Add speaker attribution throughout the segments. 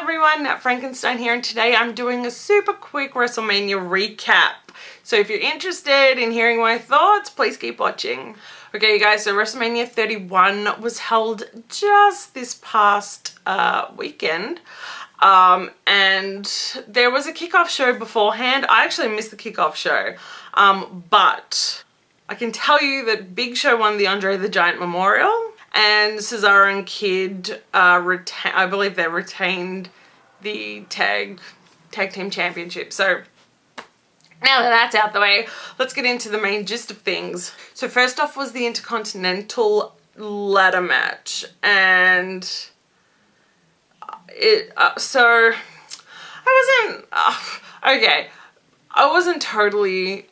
Speaker 1: everyone, Frankenstein here, and today I'm doing a super quick WrestleMania recap. So if you're interested in hearing my thoughts, please keep watching. Okay, you guys, so WrestleMania 31 was held just this past weekend. And there was a kickoff show beforehand. I actually missed the kickoff show. But I can tell you that Big Show won the Andre the Giant Memorial. And Cesaro and Kid, I believe they retained the tag team championship. So now that that's out the way, let's get into the main gist of things. So first off was the Intercontinental ladder match, and so I wasn't totally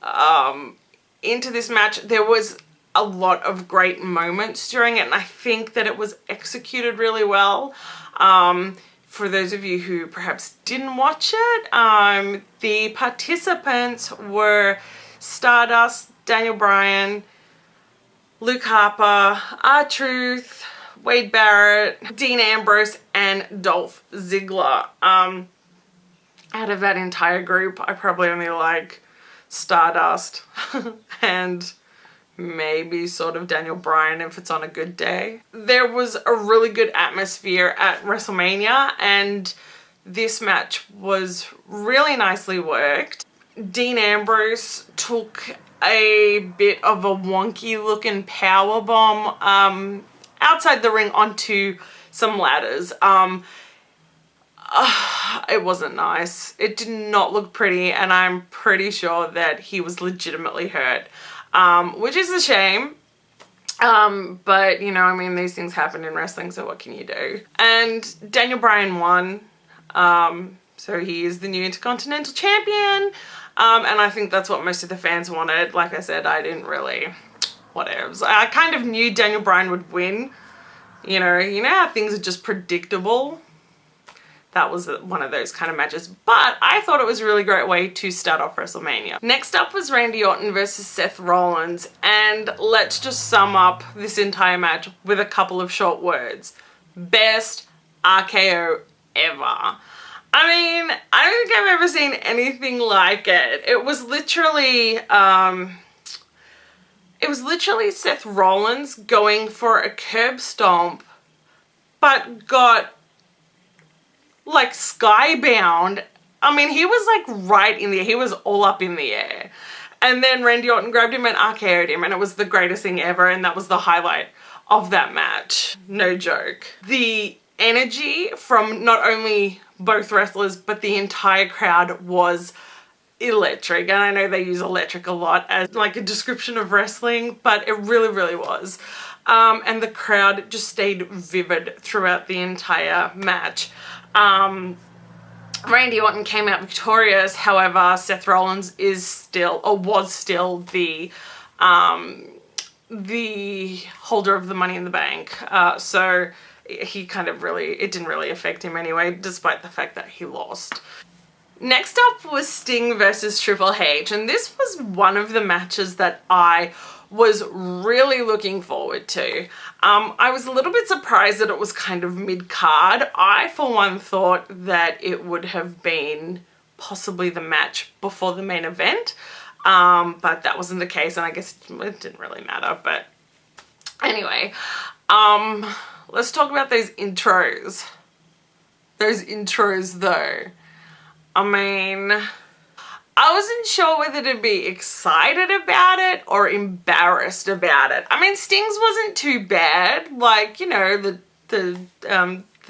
Speaker 1: into this match. There was a lot of great moments during it, and I think that it was executed really well. For those of you who perhaps didn't watch it, the participants were Stardust, Daniel Bryan, Luke Harper, R-Truth, Wade Barrett, Dean Ambrose, and Dolph Ziggler. Out of that entire group, I probably only like Stardust and maybe sort of Daniel Bryan if it's on a good day. There was a really good atmosphere at WrestleMania, and this match was really nicely worked. Dean Ambrose took a bit of a wonky looking powerbomb outside the ring onto some ladders. It wasn't nice. It did not look pretty, and I'm pretty sure that he was legitimately hurt. Which is a shame. But, you know, I mean, these things happen in wrestling, so what can you do? And Daniel Bryan won. So he is the new Intercontinental Champion. And I think that's what most of the fans wanted. Like I said, I didn't really, whatever. I kind of knew Daniel Bryan would win. You know how things are just predictable? That was one of those kind of matches, but I thought it was a really great way to start off WrestleMania. Next up was Randy Orton versus Seth Rollins, and let's just sum up this entire match with a couple of short words. Best RKO ever. I mean, I don't think I've ever seen anything like it. It was literally Seth Rollins going for a curb stomp, but got like skybound. I mean, he was like right in the air. He was all up in the air. And then Randy Orton grabbed him and RKO'd him, and it was the greatest thing ever, and that was the highlight of that match. No joke. The energy from not only both wrestlers, but the entire crowd was electric. And I know they use electric a lot as like a description of wrestling, but it really, really was. And the crowd just stayed vivid throughout the entire match. Randy Orton came out victorious. However, Seth Rollins was still the holder of the Money in the Bank. So he kind of it didn't really affect him anyway, despite the fact that he lost. Next up was Sting versus Triple H, and this was one of the matches that I was really looking forward to. I was a little bit surprised that it was kind of mid-card. I, for one, thought that it would have been possibly the match before the main event, but that wasn't the case, and I guess it didn't really matter. But anyway, let's talk about those intros. Those intros, though. I mean, I wasn't sure whether to be excited about it or embarrassed about it. I mean, Sting's wasn't too bad. Like, you know, the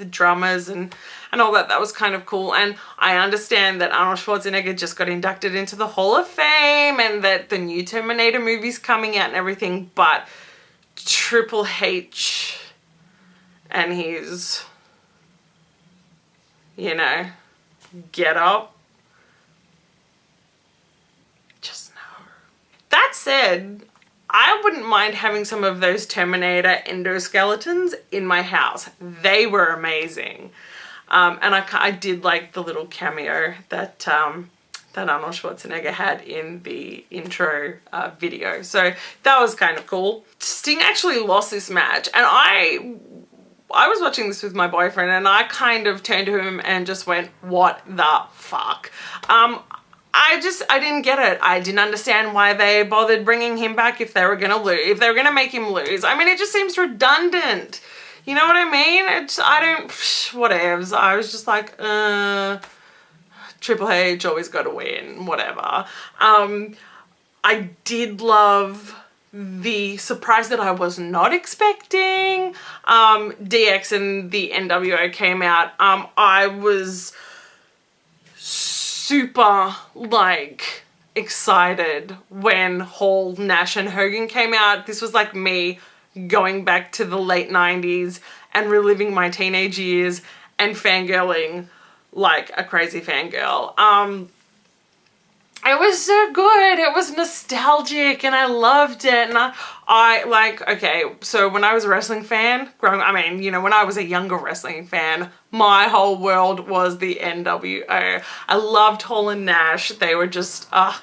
Speaker 1: drummers and all that. That was kind of cool. And I understand that Arnold Schwarzenegger just got inducted into the Hall of Fame, and that the new Terminator movie's coming out and everything. But Triple H and his, you know, get up. Just no. That said, I wouldn't mind having some of those Terminator endoskeletons in my house. They were amazing. And I did like the little cameo that Arnold Schwarzenegger had in the intro video. So that was kind of cool. Sting actually lost this match, and I was watching this with my boyfriend and I kind of turned to him and just went, what the fuck? I didn't get it. I didn't understand why they bothered bringing him back if they were going to lose, if they were going to make him lose. I mean, it just seems redundant. You know what I mean? Whatevs. I was just like, Triple H always got to win, whatever. I did love the surprise that I was not expecting. DX and the NWO came out. I was super, like, excited when Hall, Nash, and Hogan came out. This was like me going back to the late 90s and reliving my teenage years and fangirling like a crazy fangirl. It was so good. It was nostalgic and I loved it. And I like, okay, so when I was a wrestling fan, when I was a younger wrestling fan, my whole world was the NWO. I loved Hall and Nash. They were just, I'm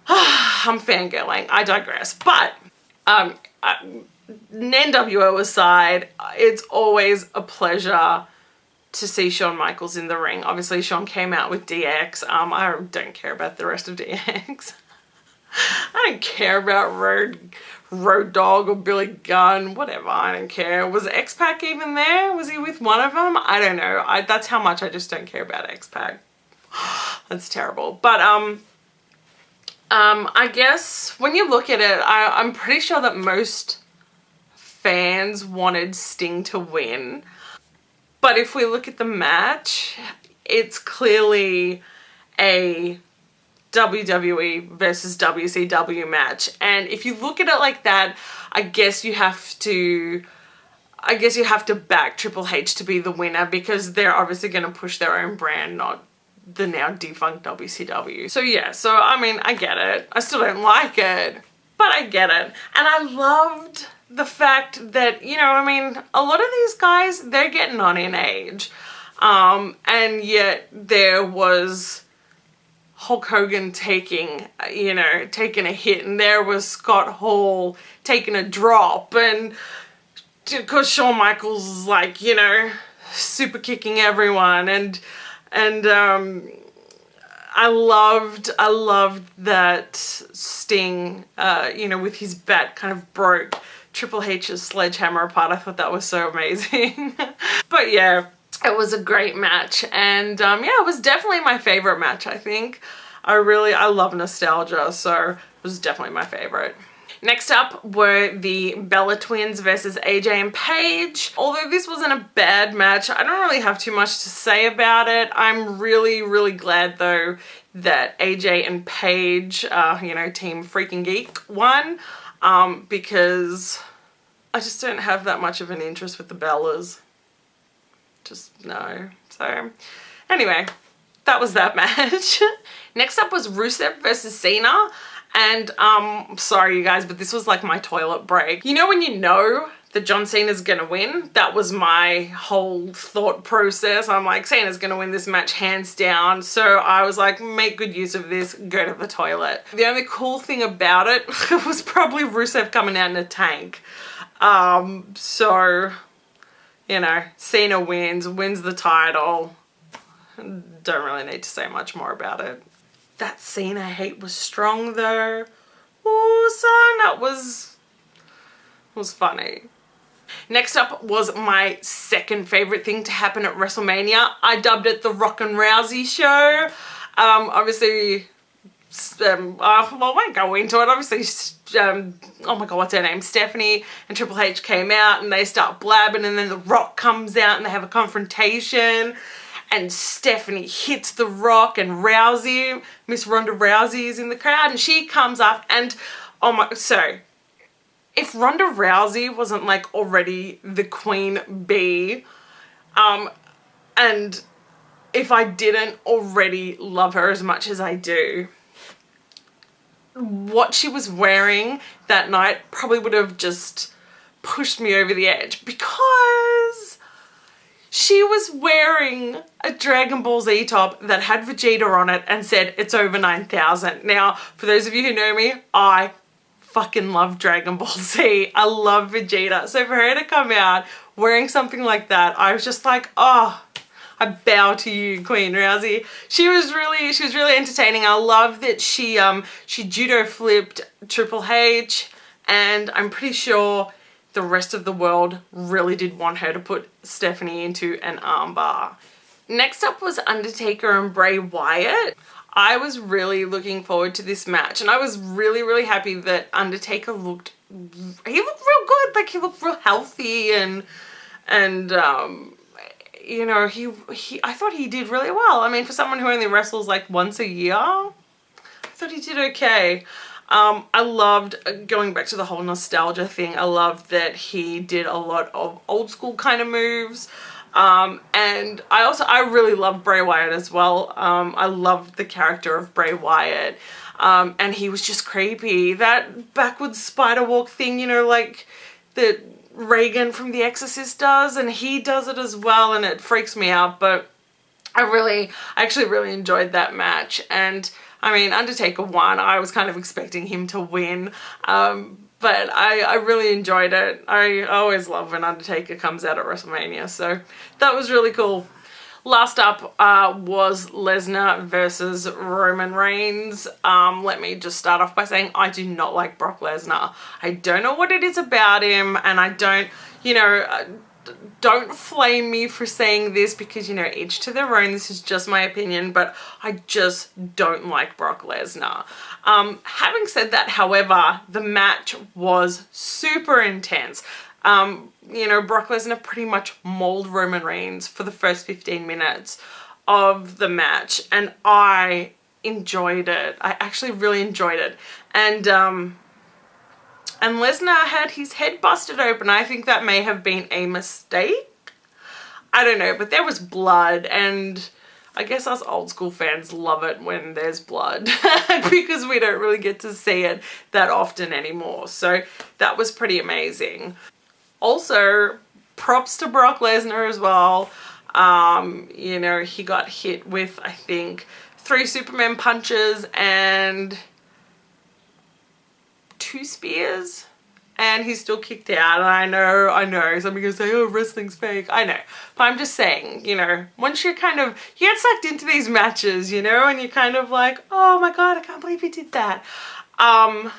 Speaker 1: fangirling. I digress. But, NWO aside, it's always a pleasure to see Shawn Michaels in the ring. Obviously, Shawn came out with DX. I don't care about the rest of DX. I don't care about Road Dogg or Billy Gunn, whatever. I don't care. Was X-Pac even there? Was he with one of them? I don't know. That's how much I just don't care about X-Pac. That's terrible. But I guess when you look at it, I'm pretty sure that most fans wanted Sting to win. But if we look at the match, it's clearly a WWE versus WCW match. And if you look at it like that, I guess you have to back Triple H to be the winner because they're obviously going to push their own brand, not the now defunct WCW. So yeah, I mean, I get it. I still don't like it, but I get it. And I loved the fact that, you know, I mean, a lot of these guys, they're getting on in age. And yet there was Hulk Hogan taking a hit, and there was Scott Hall taking a drop, and because Shawn Michaels is like, you know, super kicking everyone, and I loved that Sting, with his bat kind of broke Triple H's sledgehammer apart. I thought that was so amazing. But yeah, it was a great match, and it was definitely my favorite match, I think. I love nostalgia, so it was definitely my favorite. Next up were the Bella Twins versus AJ and Paige. Although this wasn't a bad match, I don't really have too much to say about it. I'm really, really glad though that AJ and Paige, Team Freaking Geek won, because I just don't have that much of an interest with the Bellas. Just no. So anyway, that was that match. Next up was Rusev versus Cena. And sorry you guys, but this was like my toilet break. You know when you know that John Cena's gonna win? That was my whole thought process. I'm like, Cena's gonna win this match hands down. So I was like, make good use of this, go to the toilet. The only cool thing about it was probably Rusev coming out in a tank. So, Cena wins the title. Don't really need to say much more about it. That Cena hate was strong though. Ooh, son, that was funny. Next up was my second favorite thing to happen at WrestleMania. I dubbed it the Rock and Rousey show. Obviously, I won't go into it. Obviously, oh my god, what's her name? Stephanie and Triple H came out and they start blabbing, and then the Rock comes out and they have a confrontation. And Stephanie hits the Rock, and Rousey, Miss Ronda Rousey, is in the crowd, and she comes up and, so if Ronda Rousey wasn't like already the queen bee, and if I didn't already love her as much as I do, what she was wearing that night probably would have just pushed me over the edge, because she was wearing a Dragon Ball Z top that had Vegeta on it and said, "It's over 9,000. Now, for those of you who know me, I fucking love Dragon Ball Z. I love Vegeta. So for her to come out wearing something like that, I was just like, oh, I bow to you, Queen Rousey. She was really entertaining. I love that she judo flipped Triple H, and I'm pretty sure the rest of the world really did want her to put Stephanie into an armbar. Next up was Undertaker and Bray Wyatt. I was really looking forward to this match, and I was really happy that Undertaker looked real good. Like, he looked real healthy, and you know, I thought he did really well. I mean, for someone who only wrestles like once a year, I thought he did okay. I loved, going back to the whole nostalgia thing, I loved that he did a lot of old school kind of moves. And I really love Bray Wyatt as well. I loved the character of Bray Wyatt. And he was just creepy. That backwards spider walk thing, you know, like that Reagan from The Exorcist does, and he does it as well, and it freaks me out. But I actually really enjoyed that match. And I mean, Undertaker won. I was kind of expecting him to win. But I really enjoyed it. I always love when Undertaker comes out at WrestleMania, so that was really cool. Last up was Lesnar versus Roman Reigns. Let me just start off by saying I do not like Brock Lesnar. I don't know what it is about him, and I don't, you know, don't flame me for saying this because, you know, each to their own. This is just my opinion, but I just don't like Brock Lesnar. Having said that, however, the match was super intense. You know, Brock Lesnar pretty much mauled Roman Reigns for the first 15 minutes of the match, and I enjoyed it. I actually really enjoyed it. And Lesnar had his head busted open. I think that may have been a mistake. I don't know, but there was blood, and I guess us old school fans love it when there's blood because we don't really get to see it that often anymore. So that was pretty amazing. Also, props to Brock Lesnar as well. You know, he got hit with, I think, 3 Superman punches and 2 spears, and he still kicked out. And I know, somebody's gonna say, oh, wrestling's fake. I know, but I'm just saying, you know, once you get sucked into these matches, you know, and you're kind of like, oh my God, I can't believe he did that. And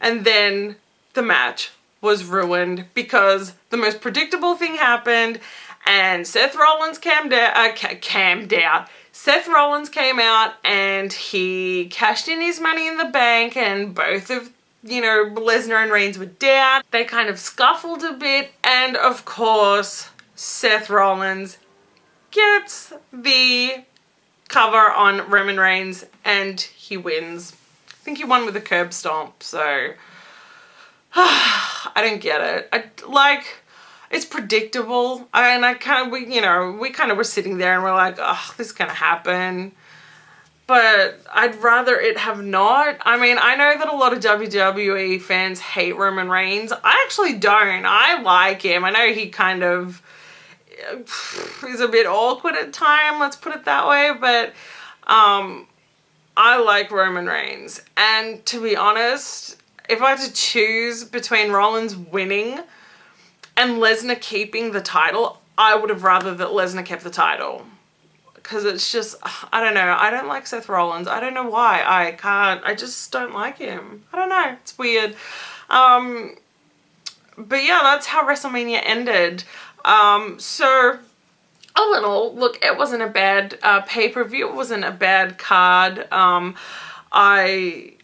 Speaker 1: then the match was ruined because the most predictable thing happened, and Seth Rollins Seth Rollins came out and he cashed in his money in the bank, and both of, you know, Lesnar and Reigns were down. They kind of scuffled a bit, and of course Seth Rollins gets the cover on Roman Reigns and he wins. I think he won with a curb stomp, so I don't get it. It's predictable, and we kind of were sitting there and we're like, oh, this is gonna happen. But I'd rather it have not. I mean, I know that a lot of WWE fans hate Roman Reigns. I actually don't. I like him. I know he kind of is a bit awkward at times, let's put it that way, but I like Roman Reigns. And to be honest, if I had to choose between Rollins winning and Lesnar keeping the title, I would have rather that Lesnar kept the title. Because it's just, I don't know, I don't like Seth Rollins. I don't know why. I just don't like him. I don't know, it's weird. But yeah, that's how WrestleMania ended. So, all in all, look, it wasn't a bad pay-per-view. It wasn't a bad card. I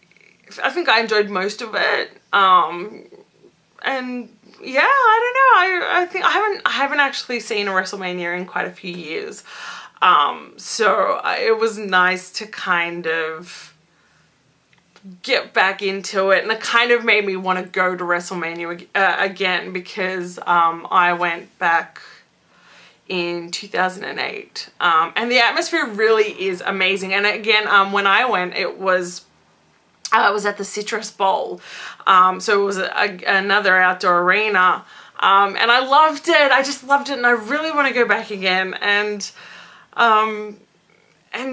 Speaker 1: think I enjoyed most of it. And yeah, I don't know. I think I haven't actually seen a WrestleMania in quite a few years. So it was nice to kind of get back into it, and it kind of made me want to go to WrestleMania again, because I went back in 2008, and the atmosphere really is amazing. And again, when I went, it was at the Citrus Bowl, so it was another outdoor arena, and I loved it. I just loved it, and I really want to go back again. And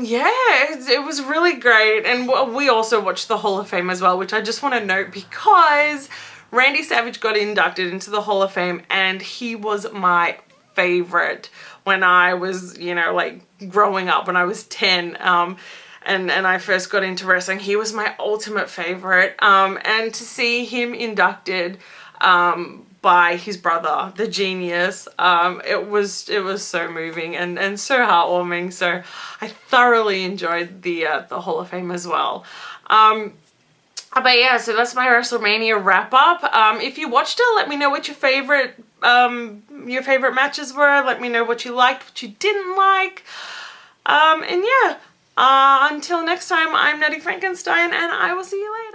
Speaker 1: yeah, it was really great. And we also watched the Hall of Fame as well, which I just want to note, because Randy Savage got inducted into the Hall of Fame, and he was my favorite when I was, you know, like growing up, when I was 10. And I first got into wrestling. He was my ultimate favorite. And to see him inducted by his brother, the Genius, it was so moving and so heartwarming. So I thoroughly enjoyed the Hall of Fame as well. But yeah, so that's my WrestleMania wrap up. If you watched it, let me know what your favorite matches were. Let me know what you liked, what you didn't like. And yeah, until next time, I'm Nutty Frankenstein, and I will see you later.